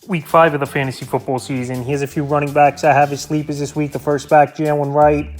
Week 5 of the fantasy football season. Here's a few running backs I have as sleepers this week. The first back, Jayln Wright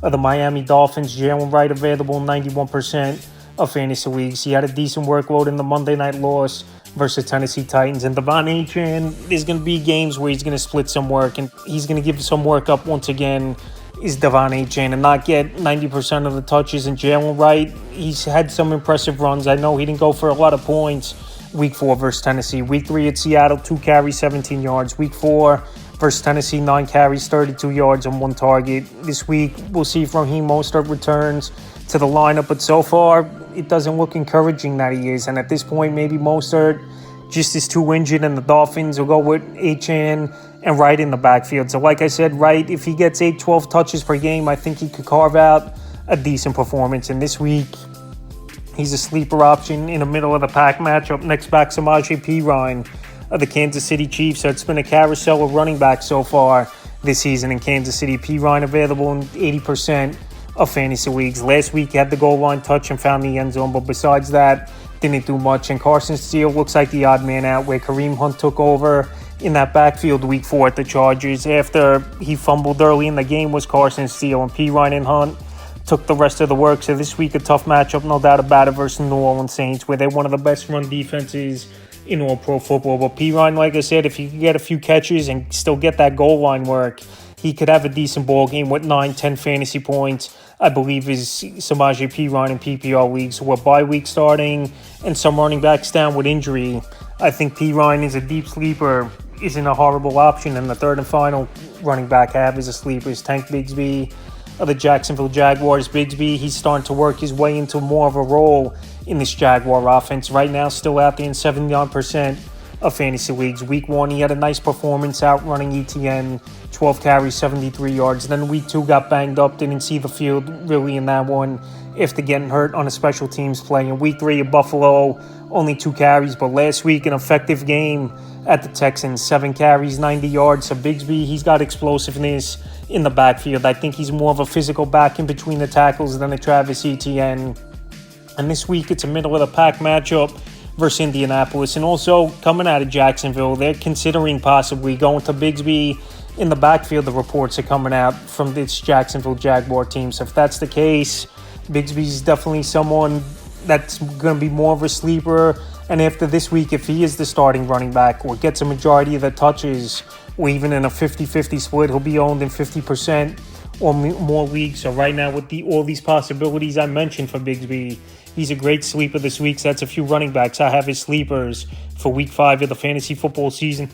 of the Miami Dolphins. Jayln Wright available in 91% of fantasy leagues. He had a decent workload in the Monday night loss versus Tennessee Titans. And Devon Achane, there's going to be games where he's going to split some work, and he's going to give some work up once again, is Devon Achane, and not get 90% of the touches. And Jayln Wright, he's had some impressive runs. I know he didn't go for a lot of points Week 4 versus Tennessee. Week 3 at Seattle, 2 carries, 17 yards. Week 4 versus Tennessee, 9 carries, 32 yards on 1 target. This week, we'll see if Raheem Mostert returns to the lineup, but so far, it doesn't look encouraging that he is. And at this point, maybe Mostert just is too injured, and the Dolphins will go with Achane and Wright in the backfield. So like I said, Wright, if he gets 8-12 touches per game, I think he could carve out a decent performance. And this week, he's a sleeper option in the middle of the pack matchup. Next back, Sammie Perine of the Kansas City Chiefs. So it's been a carousel of running backs so far this season in Kansas City. Perine available in 80% of fantasy leagues. Last week, he had the goal line touch and found the end zone, but besides that, didn't do much. And Carson Steele looks like the odd man out, where Kareem Hunt took over in that backfield Week 4 at the Chargers. After he fumbled early in the game was Carson Steele, and Perine and Hunt took the rest of the work. So this week, a tough matchup, no doubt about it, versus New Orleans Saints, where they're one of the best run defenses in all pro football. But Perine, like I said, if he can get a few catches and still get that goal line work, he could have a decent ball game with 9-10 fantasy points. I believe is Sammie Perine in PPR leagues who are bye week starting and some running backs down with injury. I think Perine is a deep sleeper, isn't a horrible option. And the third and final running back I have is a sleeper, is Tank Bigsby of the Jacksonville Jaguars. Bigsby, he's starting to work his way into more of a role in this Jaguar offense. Right now, still out there in 79% of fantasy leagues. Week 1, he had a nice performance out running ETN, 12 carries, 73 yards. Then Week 2 got banged up, didn't see the field really in that one after getting hurt on a special teams play. In Week 3 at Buffalo, only 2 carries, but last week an effective game at the Texans, 7 carries, 90 yards. So Bigsby, he's got explosiveness in the backfield. I think he's more of a physical back in between the tackles than a Travis Etienne. And this week, it's a middle-of-the-pack matchup versus Indianapolis. And also, coming out of Jacksonville, they're considering possibly going to Bigsby in the backfield. The reports are coming out from this Jacksonville Jaguar team. So if that's the case, Bigsby's definitely someone that's going to be more of a sleeper. And after this week, if he is the starting running back or gets a majority of the touches, or even in a 50-50 split, he'll be owned in 50% or more leagues. So right now, with all these possibilities I mentioned for Bigsby, he's a great sleeper this week. So that's a few running backs I have as sleepers for Week 5 of the fantasy football season.